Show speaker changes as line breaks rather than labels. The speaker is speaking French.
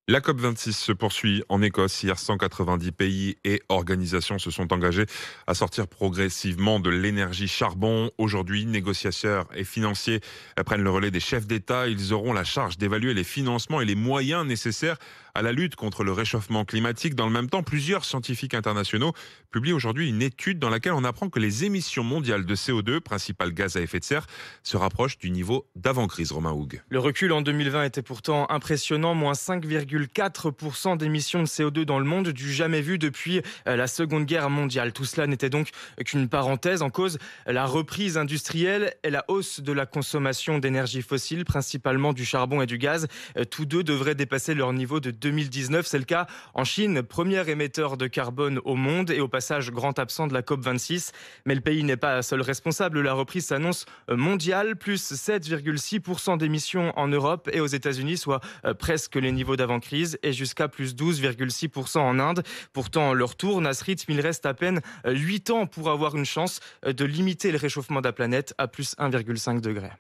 La COP26 se poursuit en Écosse. Hier, 190 pays et organisations se sont engagés à sortir progressivement de l'énergie charbon. Aujourd'hui, négociateurs et financiers prennent le relais des chefs d'État. Ils auront la charge d'évaluer les financements et les moyens nécessaires à la lutte contre le réchauffement climatique. Dans le même temps, plusieurs scientifiques internationaux publient aujourd'hui une étude dans laquelle on apprend que les émissions mondiales de CO2, principal gaz à effet de serre, se rapprochent du niveau d'avant-crise. Romain Houg.
Le recul en 2020 était pourtant impressionnant, moins 5,4% d'émissions de CO2 dans le monde, du jamais vu depuis la Seconde Guerre mondiale. Tout cela n'était donc qu'une parenthèse. En cause, la reprise industrielle et la hausse de la consommation d'énergie fossile, principalement du charbon et du gaz. Tous deux devraient dépasser leur niveau de 2019. C'est le cas en Chine, premier émetteur de carbone au monde et au passage grand absent de la COP26. Mais le pays n'est pas seul responsable. La reprise s'annonce mondiale, plus 7,6% d'émissions en Europe et aux États-Unis, soit presque les niveaux d'avant-crise, et jusqu'à plus 12,6% en Inde. Pourtant, leur tourne à ce rythme, il reste à peine 8 ans pour avoir une chance de limiter le réchauffement de la planète à plus 1,5 degré.